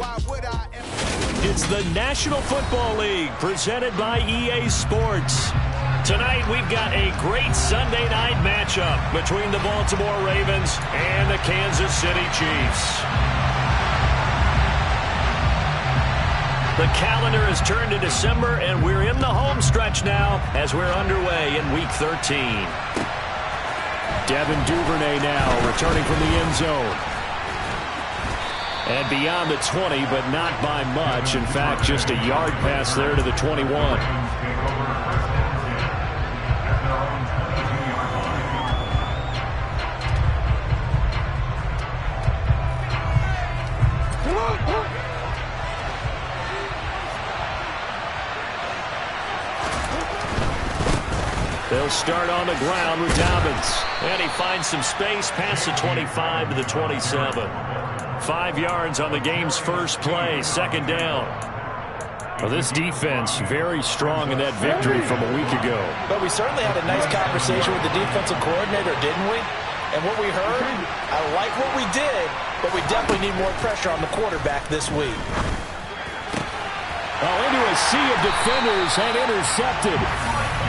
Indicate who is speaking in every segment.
Speaker 1: It's the National Football League presented by EA Sports. Tonight we've got a great Sunday night matchup between the Baltimore Ravens and the Kansas City Chiefs. The calendar has turned to December, and we're in the home stretch now as we're underway in Week 13. Devin Duvernay now returning from the end zone. And beyond the 20, but not by much. In fact, just a yard pass there to the 21. They'll start on the ground with Dobbins. And he finds some space past the 25 to the 27. 5 yards on the game's first play, second down. Well, this defense very strong in that victory from a week ago.
Speaker 2: But we certainly had a nice conversation with the defensive coordinator, didn't we? And what we heard, I like what we did, but we definitely need more pressure on the quarterback this week.
Speaker 1: Oh, into a sea of defenders and intercepted.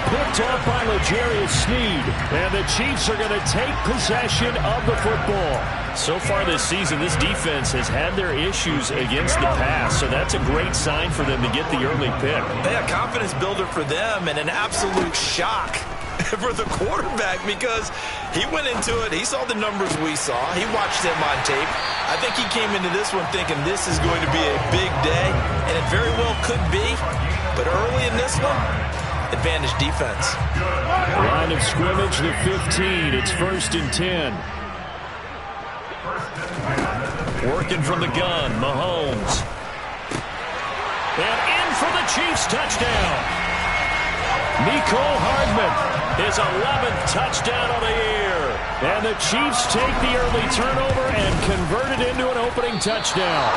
Speaker 1: Picked off by L'Jarius Sneed. And the Chiefs are going to take possession of the football. So far this season, this defense has had their issues against the pass, so that's a great sign for them to get the early pick.
Speaker 2: A confidence builder for them and an absolute shock for the quarterback because he went into it, he saw the numbers we saw, he watched them on tape. I think he came into this one thinking this is going to be a big day, and it very well could be, but early in this one, advantage defense.
Speaker 1: Line of scrimmage, the 15. It's 1st and 10. Working from the gun, Mahomes. And in for the Chiefs touchdown. Mecole Hardman, his 11th touchdown of the year. And the Chiefs take the early turnover and convert it into an opening touchdown.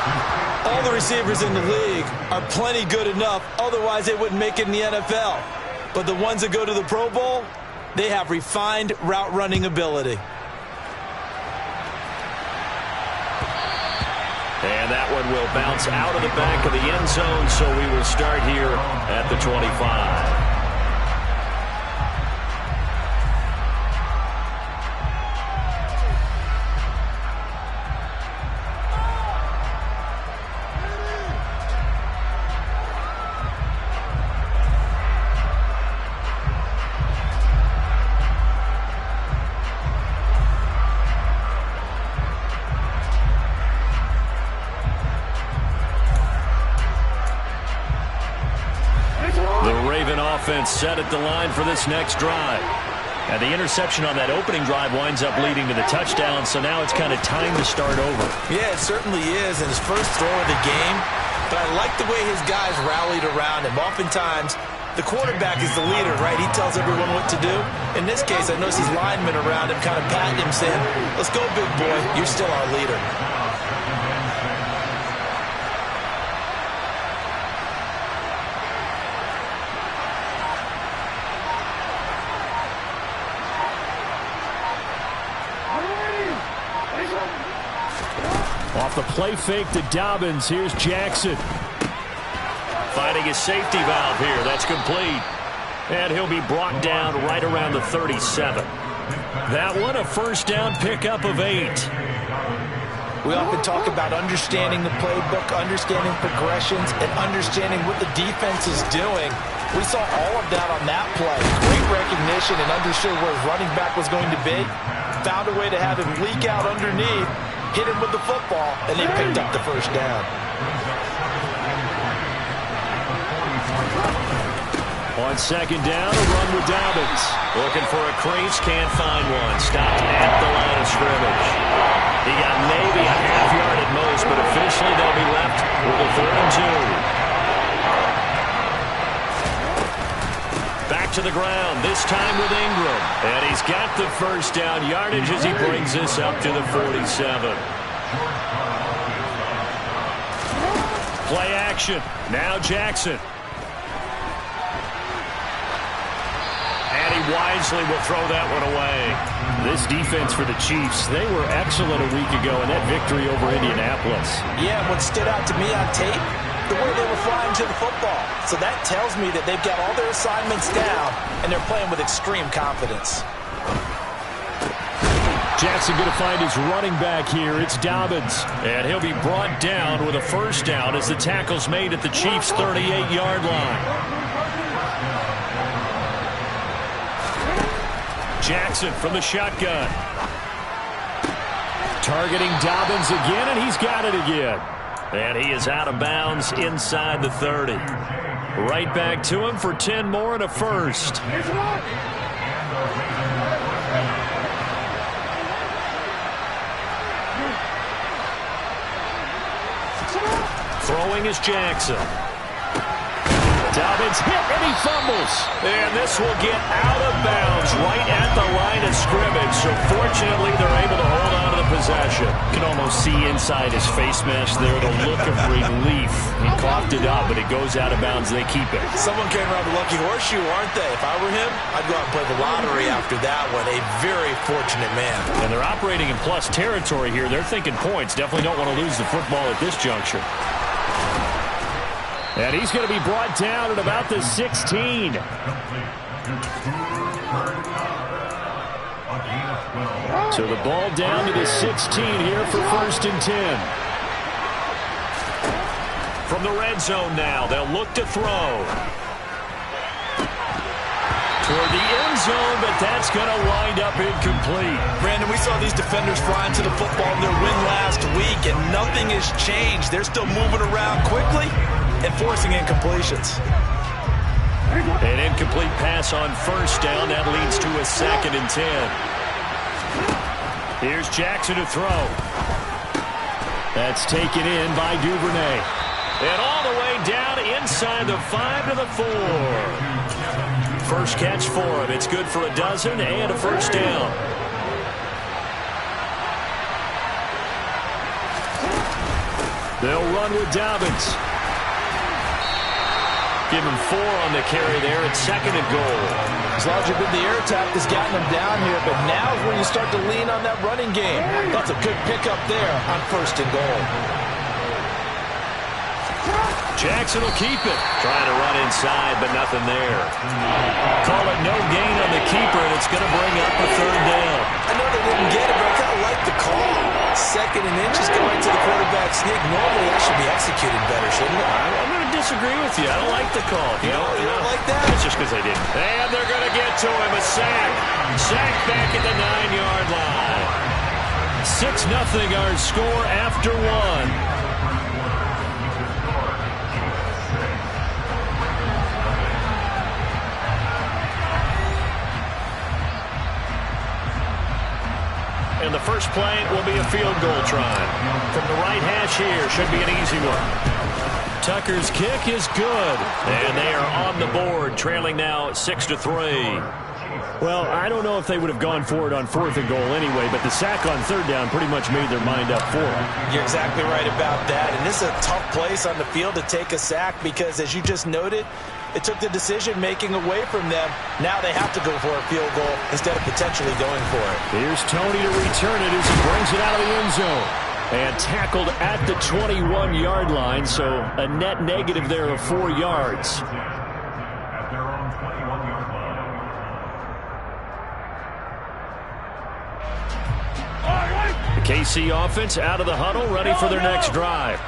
Speaker 2: All the receivers in the league are plenty good enough, otherwise they wouldn't make it in the NFL. But the ones that go to the Pro Bowl, they have refined route running ability.
Speaker 1: And that one will bounce out of the back of the end zone, so we will start here at the 25. Offense set at the line for this next drive. And the interception on that opening drive winds up leading to the touchdown, so now it's kind of time to start over.
Speaker 2: Yeah, it certainly is in his first throw of the game. But I like the way his guys rallied around him. Oftentimes, the quarterback is the leader, right? He tells everyone what to do. In this case, I noticed his linemen around him kind of patting him, saying, "Let's go, big boy. You're still our leader."
Speaker 1: Off the play fake to Dobbins. Here's Jackson. Finding his safety valve here. That's complete. And he'll be brought down right around the 37. That one a first down pickup of 8.
Speaker 2: We often talk about understanding the playbook, understanding progressions, and understanding what the defense is doing. We saw all of that on that play. Great recognition and understood where his running back was going to be. Found a way to have him leak out underneath, hit him with the football, and they picked up the first down.
Speaker 1: On second down, a run with Dobbins. Looking for a crease, can't find one. Stopped at the line of scrimmage. He got maybe a half yard at most, but officially they'll be left with a 3rd and 2. Back to the ground, this time with Ingram. And he's got the first down yardage as he brings this up to the 47. Play action. Now Jackson. And he wisely will throw that one away. This defense for the Chiefs, they were excellent a week ago in that victory over Indianapolis.
Speaker 2: Yeah, what stood out to me on tape, the way they were flying to the football. So that tells me that they've got all their assignments down, and they're playing with extreme confidence.
Speaker 1: Jackson going to find his running back here. It's Dobbins. And he'll be brought down with a first down as the tackle's made at the Chiefs' 38-yard line. Jackson from the shotgun. Targeting Dobbins again, and he's got it again. And he is out of bounds inside the 30. Right back to him for 10 more and a first. Throwing is Jackson. Dobbins hit, and he fumbles. And this will get out of bounds right at the line of scrimmage. So fortunately, they're able to hold on to the possession. You can almost see inside his face mask there the look of relief. He coughed it up, but it goes out of bounds. They keep it.
Speaker 2: Someone came around the lucky horseshoe, aren't they? If I were him, I'd go out and play the lottery after that one. A very fortunate man.
Speaker 1: And they're operating in plus territory here. They're thinking points. Definitely don't want to lose the football at this juncture. And he's going to be brought down at about the 16. So the ball down to the 16 here for 1st and 10. From the red zone now, they'll look to throw. Toward the end zone, but that's going to wind up incomplete.
Speaker 2: Brandon, we saw these defenders flying to the football in their win last week, and nothing has changed. They're still moving around quickly and forcing incompletions.
Speaker 1: An incomplete pass on first down. That leads to a 2nd and 10. Here's Jackson to throw. That's taken in by Duvernay. And all the way down inside the 5 to the 4. First catch for him. It's good for a dozen and a first down. They'll run with Dobbins. Give him 4 on the carry there at 2nd and goal.
Speaker 2: As long as you've been the air attack has gotten them down here, but now is when you start to lean on that running game. That's a good pickup there on 1st and goal.
Speaker 1: Jackson will keep it. Trying to run inside, but nothing there. Call it no gain on the keeper, and it's going to bring up a 3rd down.
Speaker 2: I know they didn't get it, but I kind of like the call. 2nd and inches going to the quarterback sneak. Normally, that should be executed better, shouldn't it?
Speaker 1: I'm going to disagree with you. I don't like the call.
Speaker 2: You don't like that?
Speaker 1: It's just because they didn't. And they're going to get to him. A sack. Sack back at the 9-yard line. 6-0 our score after 1. And the first play will be a field goal try. From the right hash here, should be an easy one. Tucker's kick is good. And they are on the board, trailing now 6-3. Well, I don't know if they would have gone for it on 4th and goal anyway, but the sack on 3rd down pretty much made their mind up for it.
Speaker 2: You're exactly right about that. And this is a tough place on the field to take a sack because, as you just noted, it took the decision-making away from them. Now they have to go for a field goal instead of potentially going for it.
Speaker 1: Here's Tony to return it as he brings it out of the end zone. And tackled at the 21-yard line, so a net negative there of 4 yards. The KC offense out of the huddle, ready for their next drive.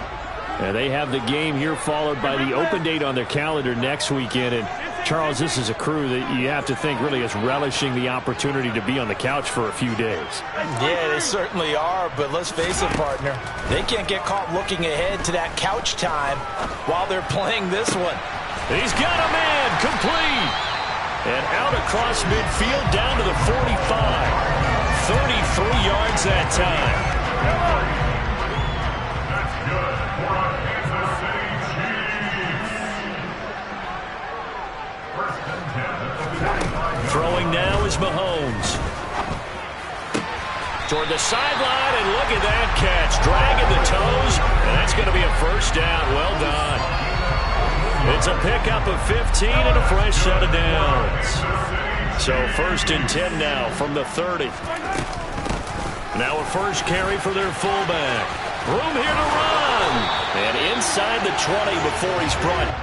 Speaker 1: And they have the game here followed by the open date on their calendar next weekend. And, Charles, this is a crew that you have to think really is relishing the opportunity to be on the couch for a few days.
Speaker 2: Yeah, they certainly are, but let's face it, partner. They can't get caught looking ahead to that couch time while they're playing this one.
Speaker 1: He's got a man, complete. And out across midfield down to the 45. 33 yards that time. Throwing now is Mahomes. Toward the sideline, and look at that catch. Dragging the toes, and that's going to be a first down. Well done. It's It's a pickup of 15 and a fresh set of downs. So 1st and 10 now from the 30. Now a first carry for their fullback. Room here to run. And inside the 20 before he's brought.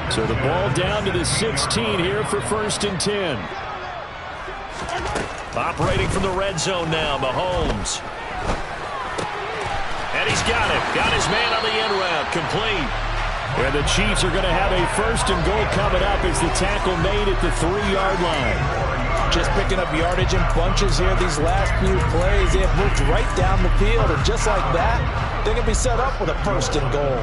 Speaker 1: So the ball down to the 16 here for 1st and 10. Operating from the red zone now, Mahomes. And he's got it. Got his man on the end route, complete. And the Chiefs are going to have a 1st and goal coming up as the tackle made at the 3-yard line.
Speaker 2: Just picking up yardage in bunches here these last few plays. They have moved right down the field, and just like that, they're going to be set up with a 1st and goal.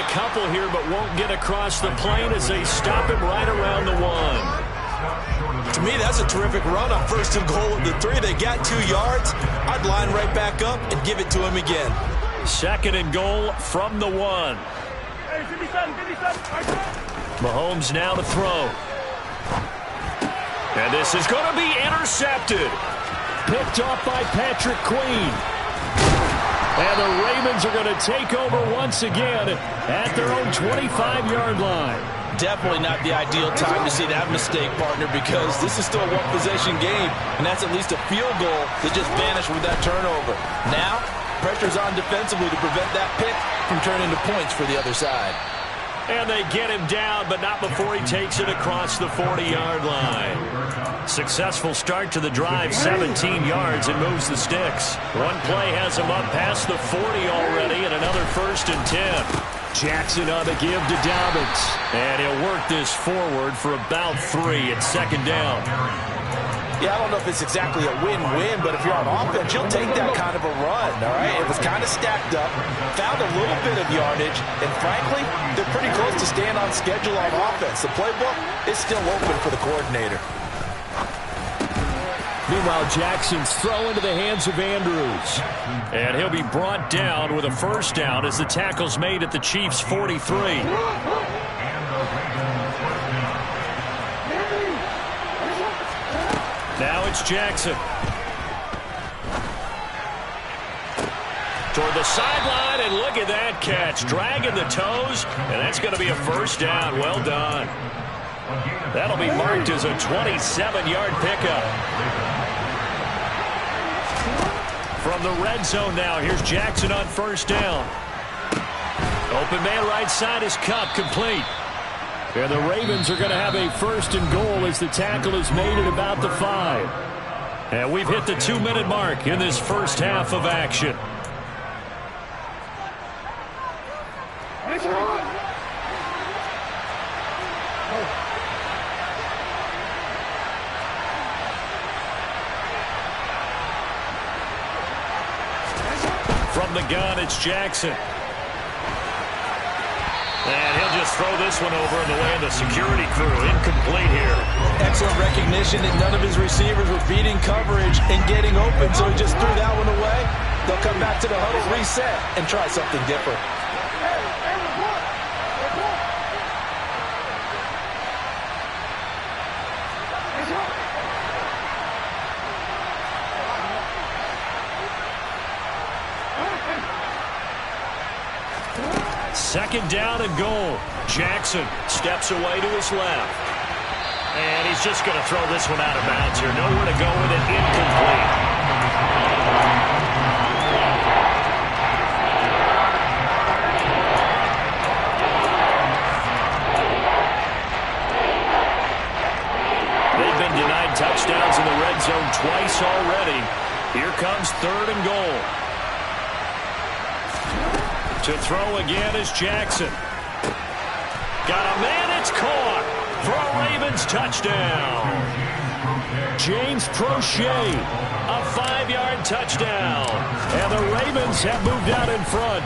Speaker 1: Couple here, but won't get across the plane as they stop him right around the 1.
Speaker 3: To me, that's a terrific run on 1st and goal at the 3. They got 2 yards. I'd line right back up and give it to him again.
Speaker 1: 2nd and goal from the 1. Mahomes now to throw. And this is going to be intercepted. Picked off by Patrick Queen. And the Ravens are going to take over once again at their own 25-yard line.
Speaker 3: Definitely not the ideal time to see that mistake, partner, because this is still a one-possession game, and that's at least a field goal that just vanished with that turnover. Now, pressure's on defensively to prevent that pick from turning into points for the other side.
Speaker 1: And they get him down, but not before he takes it across the 40-yard line. Successful start to the drive, 17 yards, and moves the sticks. One play has him up past the 40 already, and another 1st and 10. Jackson on the give to Dobbins. And he'll work this forward for about 3 at 2nd down.
Speaker 2: Yeah, I don't know if it's exactly a win-win, but if you're on offense, you'll take that kind of a run, all right? It was kind of stacked up, found a little bit of yardage, and frankly, they're pretty close to staying on schedule on offense. The playbook is still open for the coordinator.
Speaker 1: Meanwhile, Jackson's throw into the hands of Andrews. And he'll be brought down with a 1st down as the tackle's made at the Chiefs' 43. Now it's Jackson. Toward the sideline, and look at that catch. Dragging the toes, and that's going to be a 1st down. Well done. That'll be marked as a 27-yard pickup. From the red zone now, here's Jackson on 1st down. Open man right side is Kupp, complete. And the Ravens are going to have a 1st and goal as the tackle is made at about the 5. And we've hit the 2-minute mark in this first half of action. From the gun, it's Jackson. And he'll just throw this one over in the way of the security crew. Incomplete here.
Speaker 3: Excellent recognition that none of his receivers were beating coverage and getting open, so he just threw that one away. They'll come back to the huddle, reset, and try something different.
Speaker 1: Second down and goal. Jackson steps away to his left. And he's just going to throw this one out of bounds here. Nowhere to go with it. Incomplete. They've been denied touchdowns in the red zone twice already. Here comes 3rd and goal. To throw again is Jackson. Got a man, it's caught for a Ravens touchdown. James Prochet, a 5-yard touchdown. And the Ravens have moved out in front.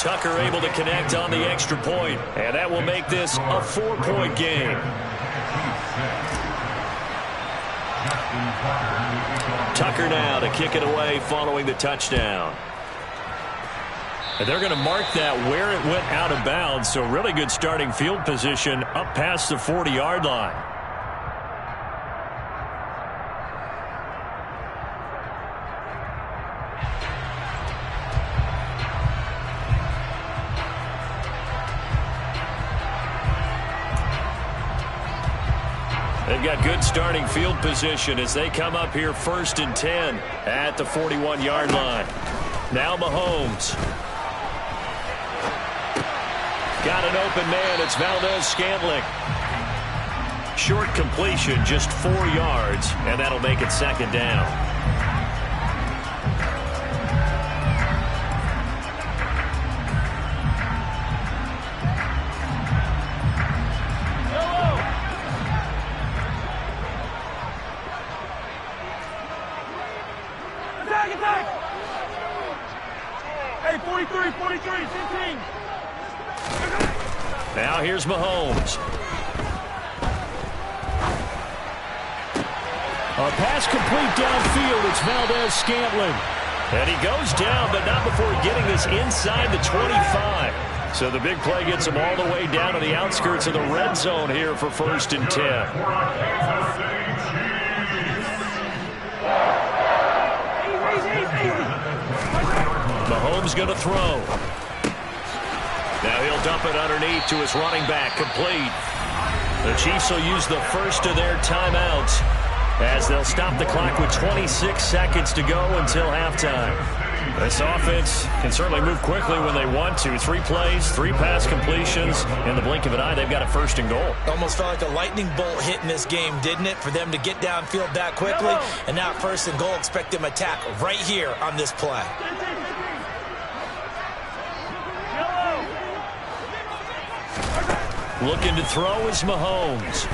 Speaker 1: Tucker able to connect on the extra point, and that will make this a 4-point game. Tucker now to kick it away following the touchdown. And they're going to mark that where it went out of bounds, so really good starting field position up past the 40-yard line. They've got good starting field position as they come up here 1st and 10 at the 41-yard line. Now Mahomes. Got an open man. It's Valdes-Scantling. Short completion, just 4 yards, and that'll make it 2nd down.
Speaker 4: Hey, 43, 15.
Speaker 1: Now here's Mahomes.
Speaker 4: A pass complete downfield. It's Valdes-Scantling.
Speaker 1: And he goes down, but not before getting this inside the 25. So the big play gets him all the way down to the outskirts of the red zone here for 1st and 10. Mahomes going to throw. Now he'll dump it underneath to his running back, complete. The Chiefs will use the first of their timeouts as they'll stop the clock with 26 seconds to go until halftime. This offense can certainly move quickly when they want to. 3 plays, 3 pass completions. In the blink of an eye, they've got a 1st and goal.
Speaker 2: Almost felt like a lightning bolt hit in this game, didn't it? For them to get downfield that quickly. And now 1st and goal, expect them to attack right here on this play.
Speaker 1: Looking to throw is Mahomes.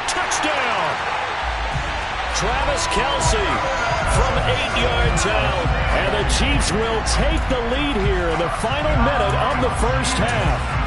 Speaker 1: Touchdown! Travis Kelce from 8 yards out.
Speaker 4: And the Chiefs will take the lead here in the final minute of the 1st half.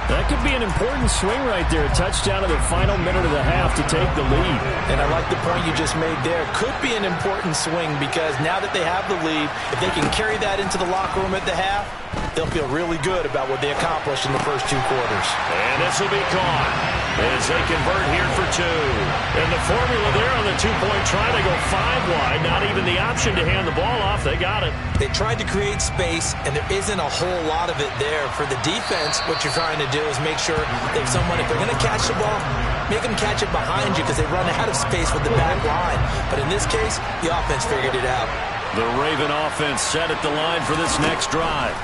Speaker 4: That could be an important swing right there. A touchdown in the final minute of the half to take the lead.
Speaker 2: And I like the point you just made there. Could be an important swing because now that they have the lead, if they can carry that into the locker room at the half, they'll feel really good about what they accomplished in the first 2 quarters.
Speaker 1: And this will be caught as they convert here for 2. And the formula there on the 2-point try, they go 5 wide. Not even the option to hand the ball off. They got it.
Speaker 2: They tried to create space, and there isn't a whole lot of it there. For the defense, what you're trying to do is make sure that someone, if they're going to catch the ball, make them catch it behind you because they run out of space with the back line. But in this case, the offense figured it out.
Speaker 1: The Raven offense set at the line for this next drive.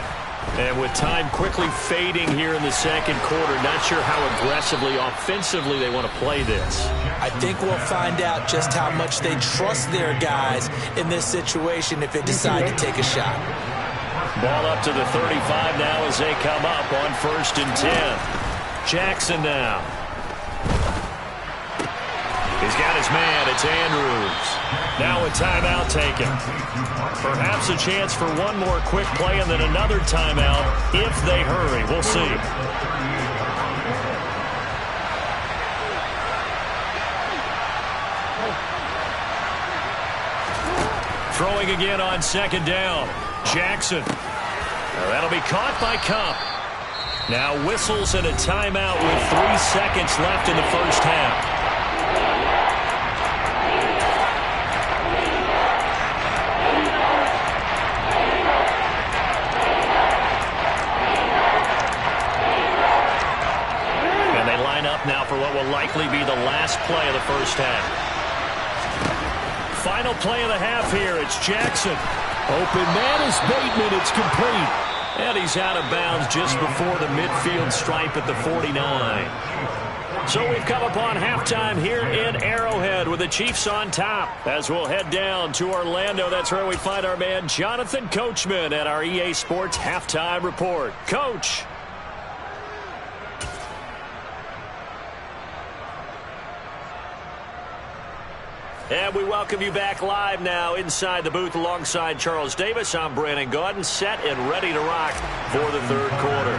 Speaker 1: And with time quickly fading here in the 2nd quarter, not sure how aggressively, offensively they want to play this.
Speaker 2: I think we'll find out just how much they trust their guys in this situation if they decide to take a shot.
Speaker 1: Ball up to the 35 now as they come up on 1st and 10. Jackson now. He's got his man. It's Andrews. Now a timeout taken. Perhaps a chance for one more quick play and then another timeout if they hurry. We'll see. Throwing again on 2nd down. Jackson. Now that'll be caught by Kupp. Now whistles and a timeout with 3 seconds left in the 1st half. Now for what will likely be the last play of the 1st half. Final play of the half here. It's Jackson.
Speaker 4: Open man is Bateman. It's complete.
Speaker 1: And he's out of bounds just before the midfield stripe at the 49. So we've come upon halftime here in Arrowhead with the Chiefs on top. As we'll head down to Orlando, that's where we find our man Jonathan Coachman at our EA Sports Halftime Report. Coach. And we welcome you back live now inside the booth alongside Charles Davis. I'm Brandon Gaudin, set and ready to rock for the third quarter.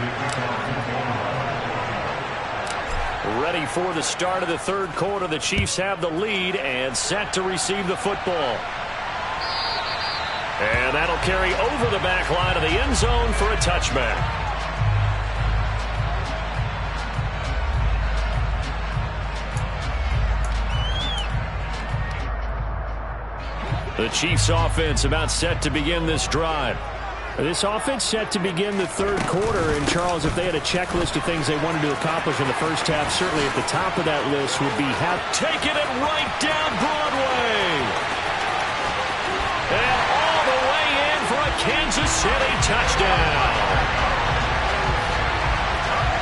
Speaker 1: Ready for the start of the third quarter. The Chiefs have the lead and set to receive the football. And that'll carry over the back line of the end zone for a touchback. The Chiefs offense about set to begin this drive. This offense set to begin the third quarter. And, Charles, if they had a checklist of things they wanted to accomplish in the first half, certainly at the top of that list would be taking it right down Broadway. And all the way in for a Kansas City touchdown.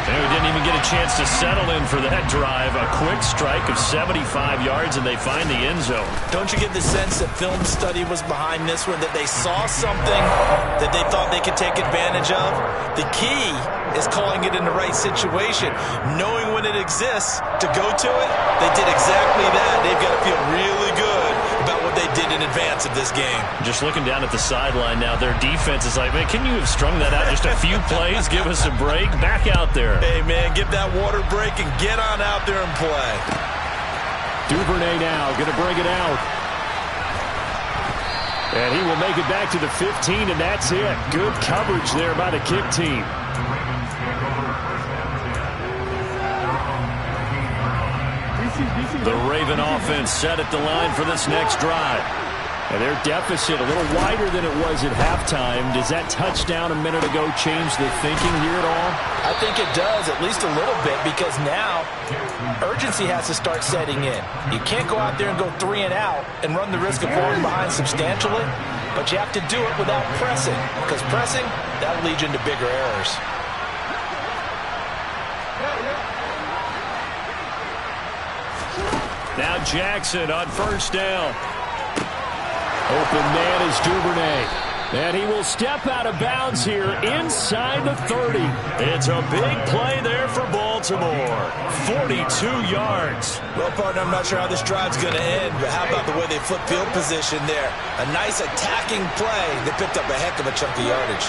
Speaker 1: And we didn't even get a chance to settle in for that drive. A quick strike of 75 yards, and they find the end zone.
Speaker 2: Don't you get the sense that film study was behind this one, that they saw something that they thought they could take advantage of? The key is calling it in the right situation, knowing when it exists to go to it. They did exactly that. They've got to feel really good about what they did in advance of this game.
Speaker 1: Just looking down at the sideline now, their defense is like, man, can you have strung that out just a few plays? Give us a break. Back out there.
Speaker 2: Hey, man, give that water break and get on out there and play.
Speaker 4: Duvernay now going to bring it out. And he will make it back to the 15, and that's it. Good coverage there by the kick team. The Raven offense set at the line for this next drive. And their deficit a little wider than it was at halftime. Does that touchdown a minute ago change the thinking here at all?
Speaker 2: I think it does, at least a little bit, because now urgency has to start setting in. You can't go out there and go 3 and out and run the risk of falling behind substantially, but you have to do it without pressing, because pressing, that'll lead you into bigger errors.
Speaker 1: Now Jackson on first down. Open man is Duvernay. And he will step out of bounds here inside the 30. It's a big play there for Baltimore. 42 yards.
Speaker 2: Well, partner, I'm not sure how this drive's going to end, but how about the way they flip field position there? A nice attacking play. They picked up a heck of a chunk of yardage.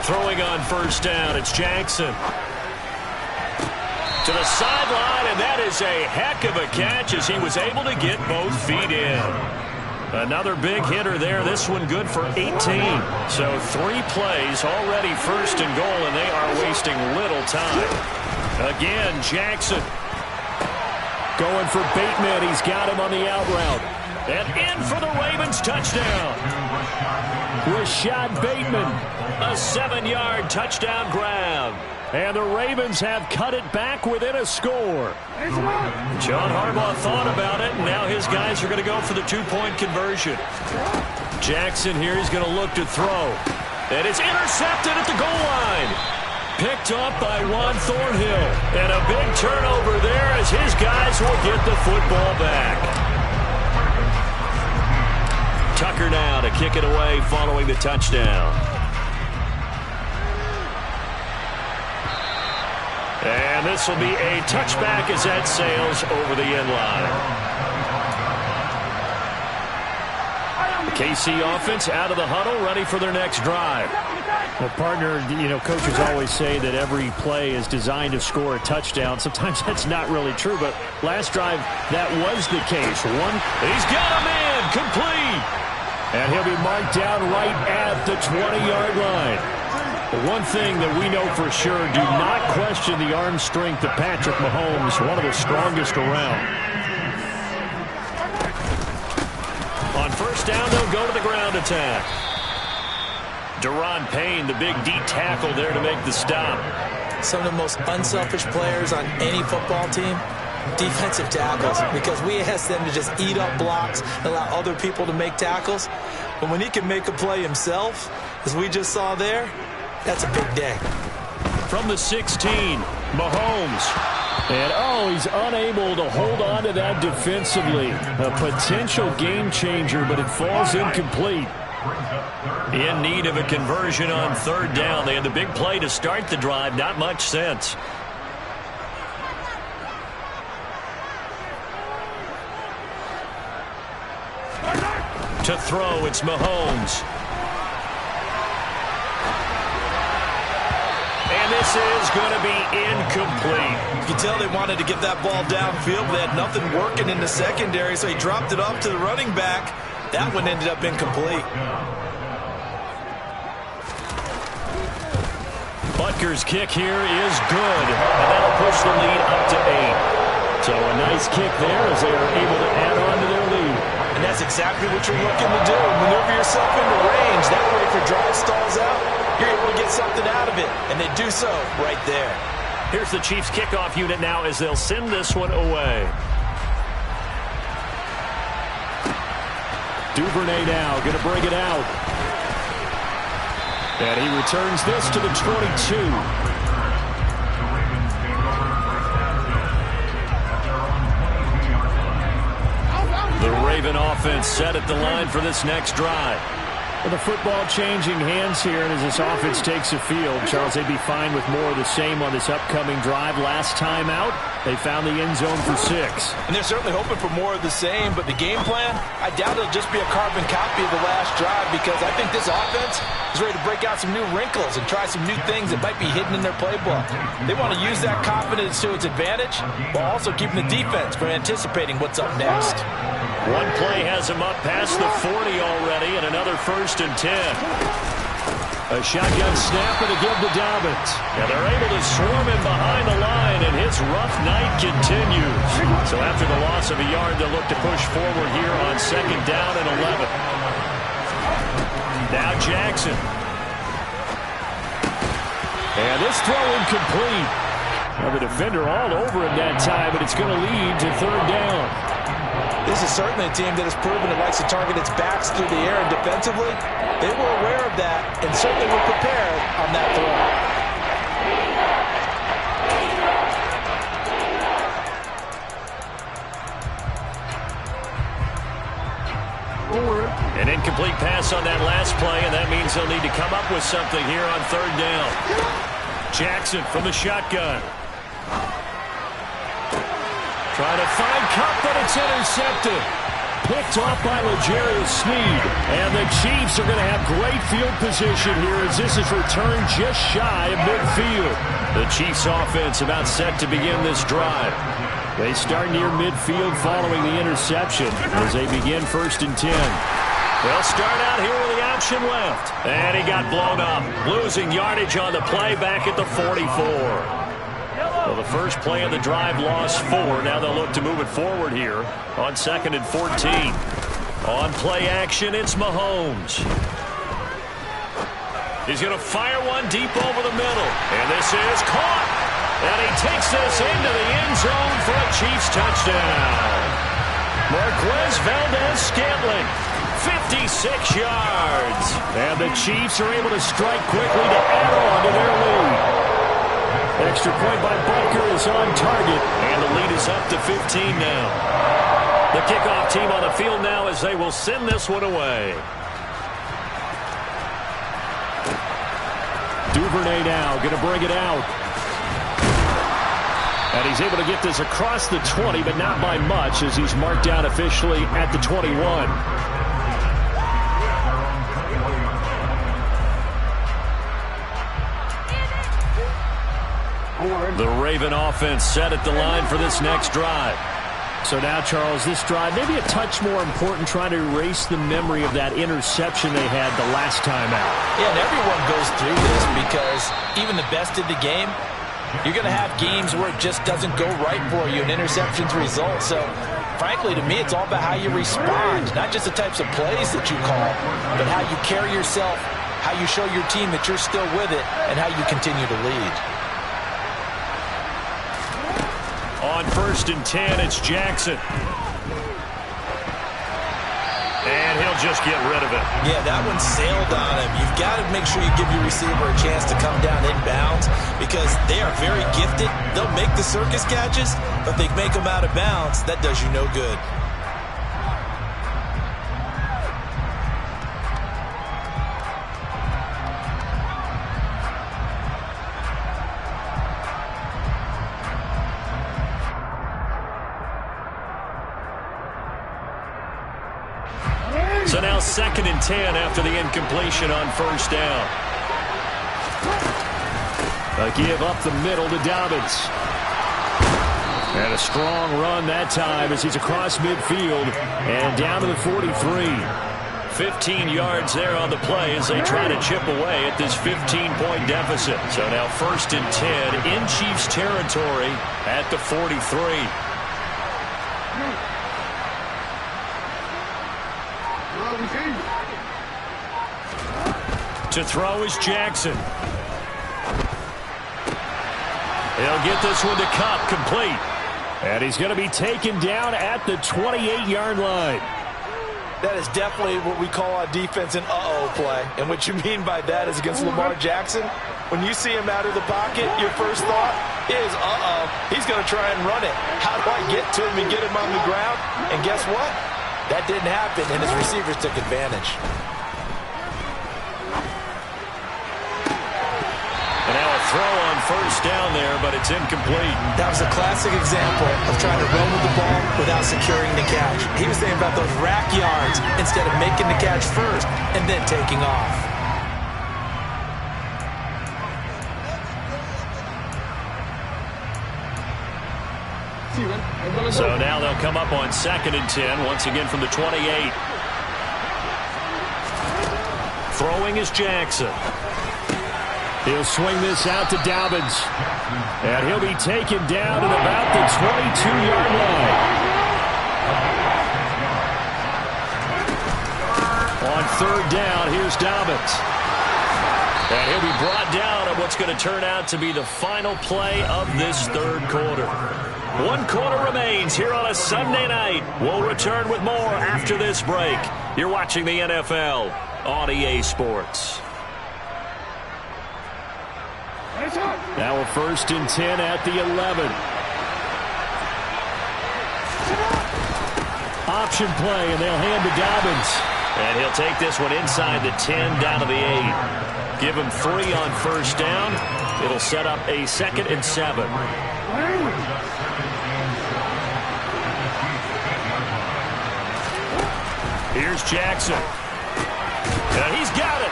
Speaker 1: Throwing on first down, it's Jackson. To the sideline, and that is a heck of a catch as he was able to get both feet in. Another big hitter there. This one good for 18. So 3 plays already first and goal, and they are wasting little time. Again, Jackson. Going for Bateman. He's got him on the out route. And in for the Ravens touchdown. Rashad Bateman. A 7-yard touchdown grab. And the Ravens have cut it back within a score. John Harbaugh thought about it, and now his guys are going to go for the 2-point conversion. Jackson here is going to look to throw. And it's intercepted at the goal line. Picked up by Juan Thornhill. And a big turnover there as his guys will get the football back. Tucker now to kick it away following the touchdown. And this will be a touchback as that sails over the end line. The KC offense out of the huddle, ready for their next drive. Well, partner, you know, coaches always say that every play is designed to score a touchdown. Sometimes that's not really true, but last drive, that was the case. He's got a man, complete. And he'll be marked down right at the 20-yard line. The one thing that we know for sure, do not question the arm strength of Patrick Mahomes, one of the strongest around. On first down, they'll go to the ground attack. Deron Payne, the big D tackle there to make the stop.
Speaker 2: Some of the most unselfish players on any football team, defensive tackles, because we ask them to just eat up blocks and allow other people to make tackles. But when he can make a play himself, as we just saw there, that's a big day.
Speaker 1: From the 16, Mahomes. And, he's unable to hold on to that defensively. A potential game changer, but it falls incomplete. In need of a conversion on third down. They had the big play to start the drive. Not much sense. To throw, it's Mahomes. And this is going to be incomplete.
Speaker 3: You can tell they wanted to get that ball downfield, but they had nothing working in the secondary, so he dropped it off to the running back. That one ended up incomplete.
Speaker 1: Butker's kick here is good, and that'll push the lead up to 8.
Speaker 4: So a nice kick there as they are able to add on to their lead.
Speaker 3: And that's exactly what you're looking to do. Maneuver yourself into range. That way, if your drive stalls out, you're able to get something out of it. And they do so right there.
Speaker 1: Here's the Chiefs kickoff unit now as they'll send this one away.
Speaker 4: Duvernay now going to bring it out. And he returns this to the 22.
Speaker 1: The Raven offense set at the line for this next drive.
Speaker 4: Well, the football changing hands here, and as this offense takes the field, Charles, they'd be fine with more of the same on this upcoming drive. Last time out, they found the end zone for 6.
Speaker 3: And they're certainly hoping for more of the same, but the game plan, I doubt it'll just be a carbon copy of the last drive, because I think this offense is ready to break out some new wrinkles and try some new things that might be hidden in their playbook. They want to use that confidence to its advantage, while also keeping the defense from anticipating what's up next.
Speaker 1: One play has him up past the 40 already, and another 1st and 10.
Speaker 4: A shotgun snap and a give to Dobbins.
Speaker 1: Yeah, they're able to swarm him behind the line, and his rough night continues. So after the loss of a yard, they'll look to push forward here on 2nd down and 11. Now Jackson.
Speaker 4: And this throw incomplete. Well, the defender all over him that time, but it's going to lead to 3rd down.
Speaker 3: This is certainly a team that has proven it likes to target its backs through the air, and defensively, they were aware of that and certainly were prepared on that
Speaker 1: throw. An incomplete pass on that last play, and that means they'll need to come up with something here on 3rd down. Jackson from the shotgun. Trying to find Kupp, but it's intercepted. Picked off by L'Jarius Sneed. And the Chiefs are going to have great field position here as this is returned just shy of midfield. The Chiefs offense about set to begin this drive. They start near midfield following the interception as they begin 1st and 10. They'll start out here with the option left. And he got blown up, losing yardage on the play back at the 44. Well, the first play of the drive lost 4. Now they'll look to move it forward here on 2nd and 14. On play action, it's Mahomes. He's going to fire one deep over the middle. And this is caught. And he takes this into the end zone for a Chiefs touchdown. Marquez Valdes-Scantling, 56 yards. And the Chiefs are able to strike quickly to add on to their lead. Extra point by Butker is on target, and the lead is up to 15 now. The kickoff team on the field now as they will send this one away.
Speaker 4: Duvernay now going to bring it out. And he's able to get this across the 20, but not by much as he's marked down officially at the 21.
Speaker 1: The Raven offense set at the line for this next drive.
Speaker 4: So now, Charles, this drive maybe a touch more important, trying to erase the memory of that interception they had the last time out.
Speaker 3: Yeah, and everyone goes through this because even the best of the game, you're going to have games where it just doesn't go right for you and interceptions result. So, frankly, to me, it's all about how you respond, not just the types of plays that you call, but how you carry yourself, how you show your team that you're still with it, and how you continue to lead.
Speaker 1: On 1st and 10, it's Jackson. And he'll just get rid of it.
Speaker 3: Yeah, that one sailed on him. You've got to make sure you give your receiver a chance to come down inbounds because they are very gifted. They'll make the circus catches, but if they make them out of bounds, that does you no good.
Speaker 1: So now 2nd and 10 after the incompletion on first down. A give up the middle to Dobbins. And a strong run that time as he's across midfield and down to the 43. 15 yards there on the play as they try to chip away at this 15-point deficit. So now 1st and 10 in Chiefs territory at the 43. To throw is Jackson. He'll get this one to Kupp, complete. And he's going to be taken down at the 28-yard line.
Speaker 2: That is definitely what we call a defense an uh-oh play. And what you mean by that is against Lamar Jackson, when you see him out of the pocket, your first thought is, uh-oh, he's going to try and run it. How do I get to him and get him on the ground? And guess what? That didn't happen, and his receivers took advantage.
Speaker 1: And now a throw on first down there, but it's incomplete.
Speaker 2: That was a classic example of trying to run with the ball without securing the catch. He was thinking about those rack yards instead of making the catch first and then taking off.
Speaker 1: So now they'll come up on 2nd and 10, once again from the 28. Throwing is Jackson. He'll swing this out to Dobbins. And he'll be taken down at about the 22-yard line. On 3rd down, here's Dobbins. And he'll be brought down at what's going to turn out to be the final play of this 3rd quarter. 1 quarter remains here on a Sunday night. We'll return with more after this break. You're watching the NFL on EA Sports. Now a 1st and 10 at the 11. Option play, and they'll hand to Dobbins. And he'll take this one inside the 10 down to the 8. Give him 3 on first down. It'll set up a 2nd and 7. Here's Jackson. And he's got it.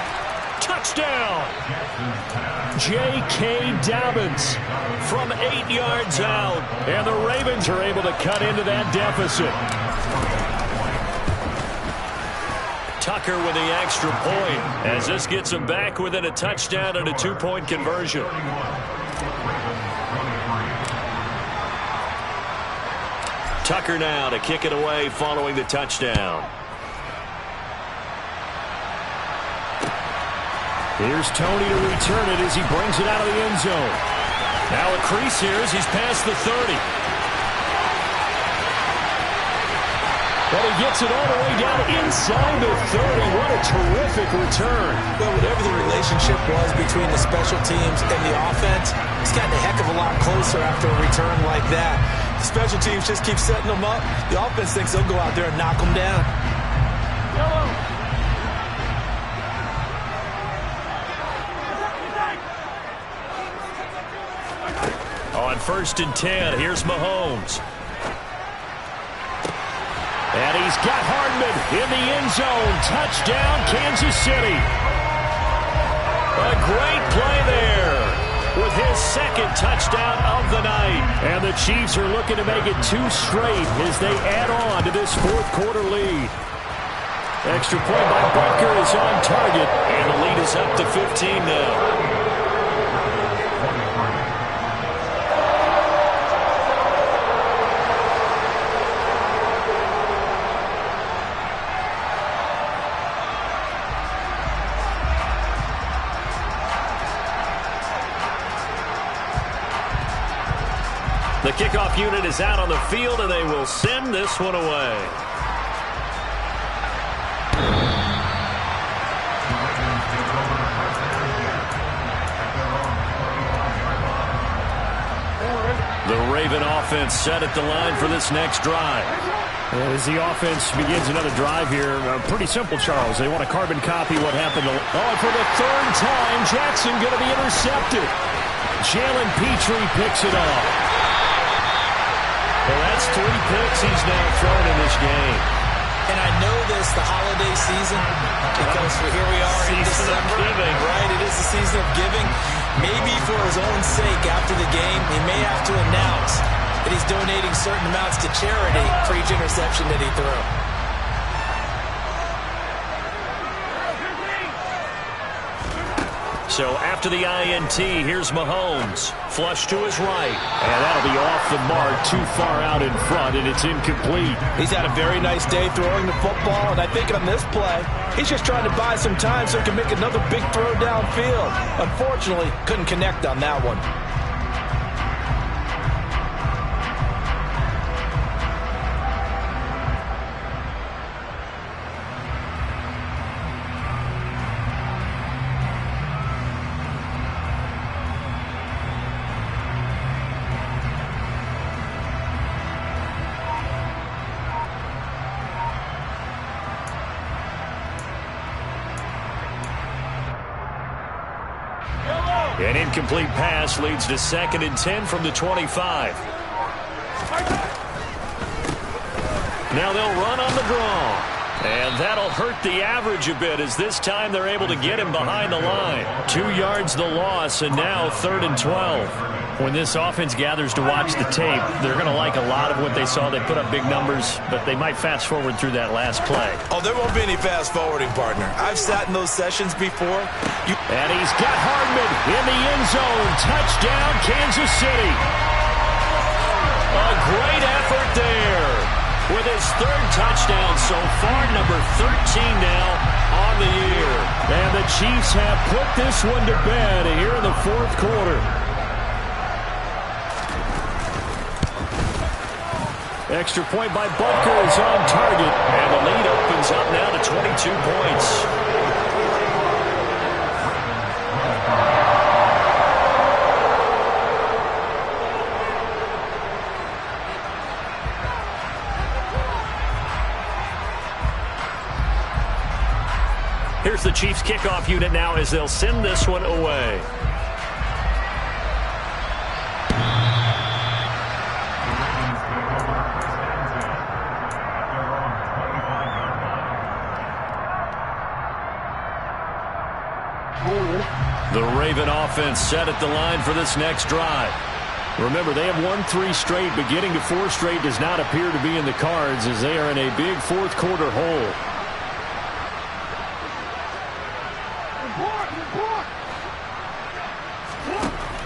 Speaker 1: Touchdown. J.K. Dobbins from 8 yards out. And the Ravens are able to cut into that deficit. Tucker with the extra point as this gets him back within a touchdown and a 2-point conversion. Tucker now to kick it away following the touchdown. Here's Tony to return it as he brings it out of the end zone. Now a crease here as he's past the 30. But he gets it all the way down inside the 30. What a terrific return.
Speaker 2: Well, whatever the relationship was between the special teams and the offense, it's gotten a heck of a lot closer after a return like that. The special teams just keep setting them up. The offense thinks they'll go out there and knock them down.
Speaker 1: On 1st and 10, here's Mahomes. And he's got Hardman in the end zone. Touchdown, Kansas City. A great play there with his 2nd touchdown of the night. And the Chiefs are looking to make it 2 straight as they add on to this 4th quarter lead. Extra point by Butker is on target, and the lead is up to 15 now. The kickoff unit is out on the field, and they will send this one away. The Raven offense set at the line for this next drive. As the offense begins another drive here, pretty simple, Charles. They want to carbon copy what happened. For the 3rd time, Jackson going to be intercepted. Jalen Petrie picks it off. Well, that's 3 picks he's now thrown in this game.
Speaker 2: And I know this, the holiday season, because here we are in December, right? It is the season of giving. Maybe for his own sake, after the game, he may have to announce that he's donating certain amounts to charity for each interception that he threw.
Speaker 1: So after the INT, here's Mahomes. Flush to his right.
Speaker 4: And that'll be off the mark, too far out in front, and it's incomplete.
Speaker 3: He's had a very nice day throwing the football, and I think on this play, he's just trying to buy some time so he can make another big throw downfield. Unfortunately, couldn't connect on that one.
Speaker 1: An incomplete pass leads to 2nd and 10 from the 25. Now they'll run on the draw. And that'll hurt the average a bit as this time they're able to get him behind the line. 2 yards the loss, and now 3rd and 12.
Speaker 4: When this offense gathers to watch the tape, they're going to like a lot of what they saw. They put up big numbers, but they might fast forward through that last play.
Speaker 3: Oh, there won't be any fast forwarding, partner. I've sat in those sessions before.
Speaker 4: And he's got Hardman in the end zone. Touchdown, Kansas City.
Speaker 1: A great effort there. With his 3rd touchdown so far, number 13 now on the year.
Speaker 4: And the Chiefs have put this one to bed here in the 4th quarter. Extra point by Butker is on target.
Speaker 1: And the lead opens up now to 22 points. Here's the Chiefs kickoff unit now as they'll send this one away. The Raven offense set at the line for this next drive.
Speaker 4: Remember, they have won 3 straight, but getting to 4 straight does not appear to be in the cards as they are in a big 4th quarter hole.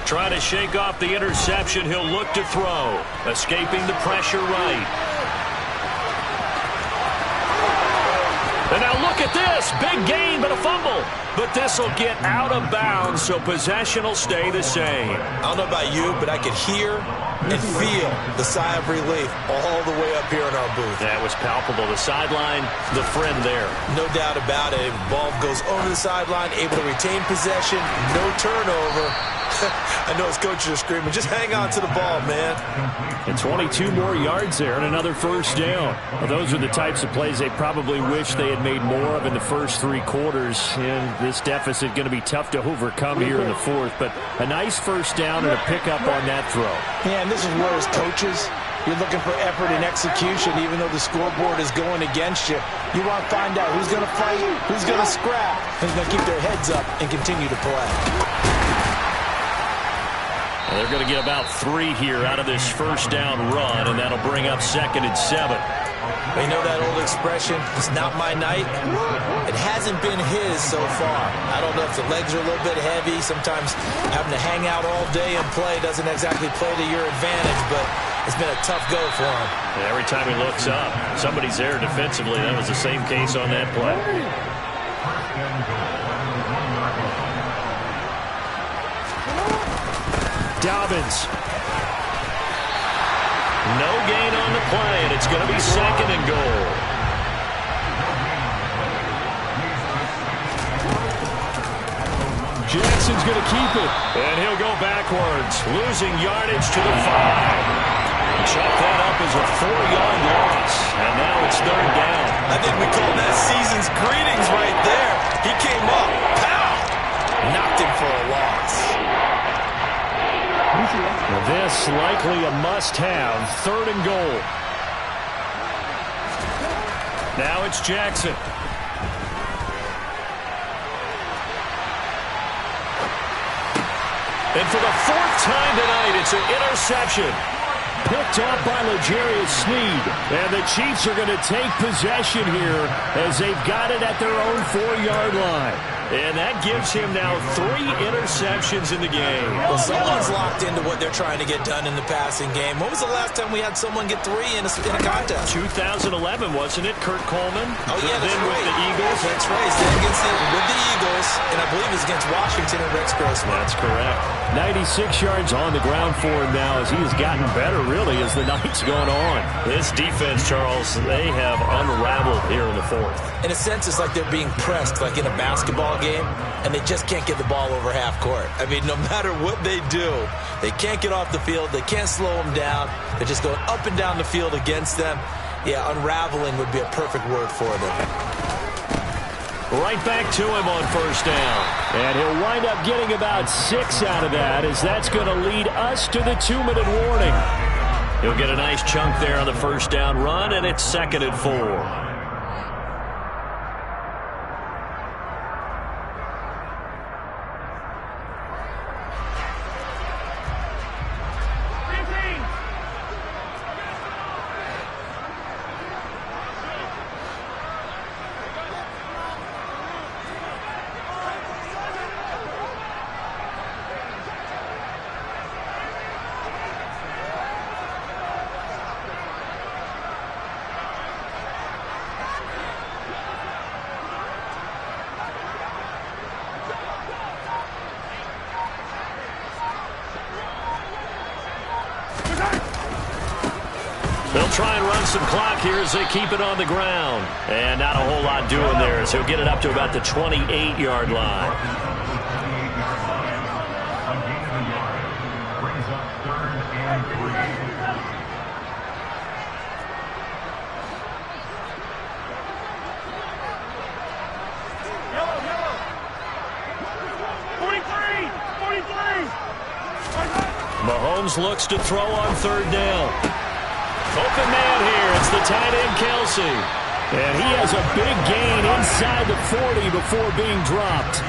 Speaker 1: Trying to shake off the interception, he'll look to throw. Escaping the pressure right. And now look at this. Big gain, but a fumble. But this will get out of bounds, so possession will stay the same.
Speaker 3: I don't know about you, but I could hear and feel the sigh of relief all the way up here in our booth.
Speaker 1: That was palpable. The sideline, the friend there.
Speaker 3: No doubt about it. Ball goes over the sideline, able to retain possession, no turnover. I know his coaches are screaming, just hang on to the ball, man.
Speaker 4: And 22 more yards there and another 1st down. Well, those are the types of plays they probably wish they had made more of in the first 3 quarters. And this deficit going to be tough to overcome here in the 4th. But a nice 1st down and a pickup on that throw.
Speaker 2: Yeah, and this is where as coaches, you're looking for effort and execution, even though the scoreboard is going against you. You want to find out who's going to fight, who's going to scrap, who's going to keep their heads up and continue to play.
Speaker 1: Well, they're going to get about 3 here out of this 1st down run, and that'll bring up 2nd and 7.
Speaker 2: You know that old expression, it's not my night? It hasn't been his so far. I don't know if the legs are a little bit heavy. Sometimes having to hang out all day and play doesn't exactly play to your advantage, but it's been a tough go for him.
Speaker 1: And every time he looks up, somebody's there defensively. That was the same case on that play.
Speaker 4: Dobbins.
Speaker 1: No gain on the play, and it's going to be 2nd and goal.
Speaker 4: Jackson's going to keep it.
Speaker 1: And he'll go backwards, losing yardage to the 5. Chalk that up as a 4-yard loss, and now it's 3rd down.
Speaker 3: I think we call that season's greetings right there. He came up, pow, knocked him for a loss.
Speaker 4: This likely a must-have, 3rd and goal.
Speaker 1: Now it's Jackson. And for the fourth time tonight, it's an interception. Picked off by L'Jarius Sneed. And the Chiefs are going to take possession here as they've got it at their own 4-yard line. And that gives him now 3 interceptions in the game.
Speaker 2: Well, someone's locked into what they're trying to get done in the passing game. When was the last time we had someone get 3 in a contest?
Speaker 1: 2011, wasn't it, Kurt Coleman?
Speaker 2: Oh, yeah, that's
Speaker 1: then
Speaker 2: right.
Speaker 1: with the Eagles.
Speaker 2: That's right. With the Eagles, and I believe it was against Washington and Rex Grossman.
Speaker 1: That's correct. 96 yards on the ground for him now as he has gotten better, really, as the night's gone on. This defense, Charles, they have unraveled here in the fourth.
Speaker 2: In a sense, it's like they're being pressed, like in a basketball game, and they just can't get the ball over half court. I mean, no matter what they do, they can't get off the field. They can't slow them down. They're just going up and down the field against them. Yeah, unraveling would be a perfect word for them.
Speaker 1: Right back to him on first down. And he'll wind up getting about 6 out of that, as that's going to lead us to the 2-minute warning. He'll get a nice chunk there on the first down run, and it's 2nd and 4. They'll try and run some clock here as they keep it on the ground. And not a whole lot doing there, so he'll get it up to about the 28-yard line. Mahomes looks to throw on 3rd down. Open man here. It's the tight end, Kelsey. And he has a big gain inside the 40 before being dropped.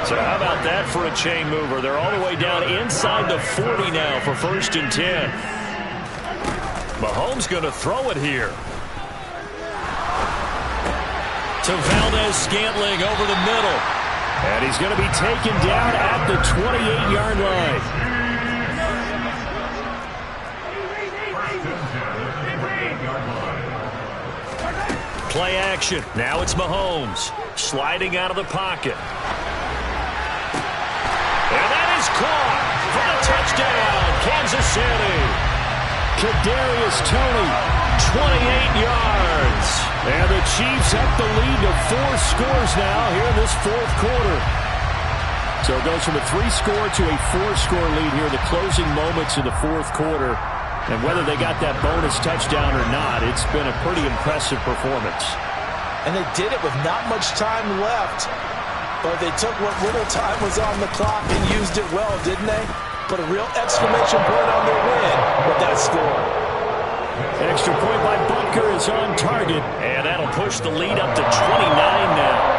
Speaker 1: So how about that for a chain mover? They're all the way down inside the 40 now for 1st and 10. Mahomes going to throw it here. To Valdez-Scantling over the middle. And he's going to be taken down at the 28-yard line. Play action. Now it's Mahomes sliding out of the pocket. And that is caught for the touchdown, Kansas City. Kadarius Toney, 28 yards. And the Chiefs up the lead to 4 scores now here in this 4th quarter. So it goes from a 3-score to a 4-score lead here in the closing moments of the 4th quarter. And whether they got that bonus touchdown or not, it's been a pretty impressive performance.
Speaker 2: And they did it with not much time left. But they took what little time was on the clock and used it well, didn't they? Put a real exclamation point on their win with that score.
Speaker 1: Extra point by Butker is on target. And that'll push the lead up to 29 now.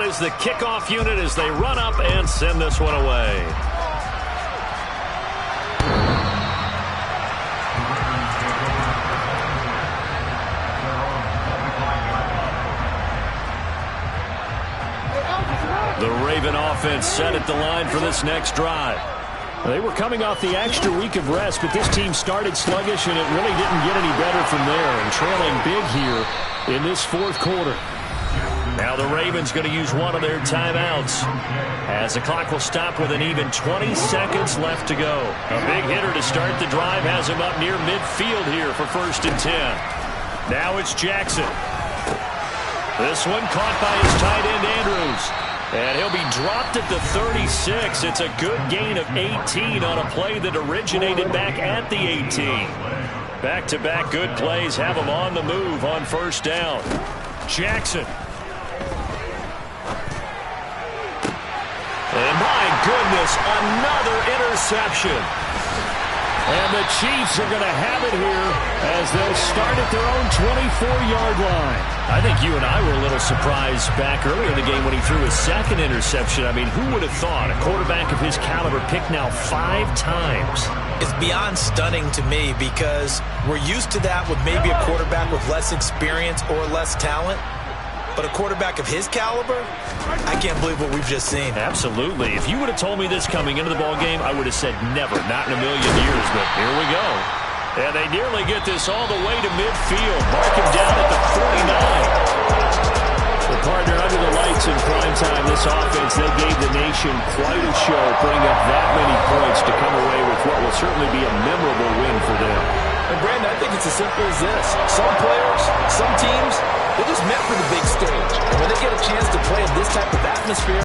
Speaker 1: Is the kickoff unit as they run up and send this one away. The Raven offense set at the line for this next drive. They were coming off the extra week of rest, but this team started sluggish, and it really didn't get any better from there, and trailing big here in this 4th quarter. Now the Ravens going to use one of their timeouts as the clock will stop with an even 20 seconds left to go. A big hitter to start the drive has him up near midfield here for 1st and 10. Now it's Jackson. This one caught by his tight end Andrews. And he'll be dropped at the 36. It's a good gain of 18 on a play that originated back at the 18. Back-to-back good plays have him on the move on first down. Jackson. And my goodness, another interception. And the Chiefs are going to have it here as they'll start at their own 24-yard line. I think you and I were a little surprised back earlier in the game when he threw his second interception. I mean, who would have thought a quarterback of his caliber picked now 5 times?
Speaker 2: It's beyond stunning to me because we're used to that with maybe a quarterback with less experience or less talent. But a quarterback of his caliber, I can't believe what we've just seen.
Speaker 1: Absolutely. If you would have told me this coming into the ballgame, I would have said never, not in a million years. But here we go. And they nearly get this all the way to midfield. Mark him down at the 49. The partner under the lights in prime time. This offense, they gave the nation quite a show, putting up that many points to come away with what will certainly be a memorable win for them.
Speaker 3: And Brandon, I think it's as simple as this. Some players, some teams, they're just meant for the big stage. And when they get a chance to play in this type of atmosphere,